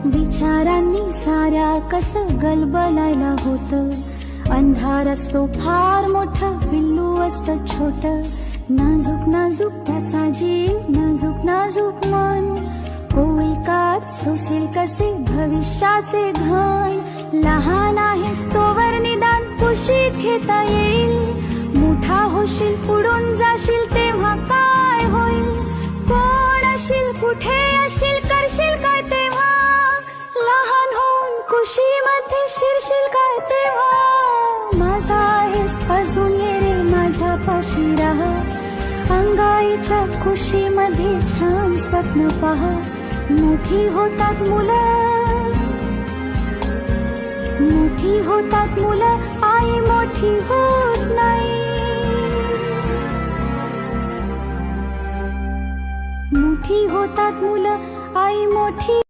विचारांनी साऱ्या कसं गलबलायला होतं. अंधार असतो फार मोठा, पिल्लू असतं छोट. नाजूक नाजूक त्याचा जीव, नाजूक नाजूक मन. कोळी कात सोसेल कसे भविष्याचे घन. लहान आहेस तोवर निदान कुशीत घेता येईल. मोठा होशील पुढून जाशील तेव्हा काय होईल. कोण अशील कुठे अशील करशील काय तेव्हा. लहान होऊन कुशीमध्ये शिरशील काय तेव्हा. माझा आहेस अजून ये रे माझ्यापाशी राहा. अंगाईच्या कुशीमध्ये छान स्वप्न पहा. मोठी होतात मुलं, मोठी होतात मुलं, आई मोठी होत नाही. मोठी होतात मुलं, आई मोठी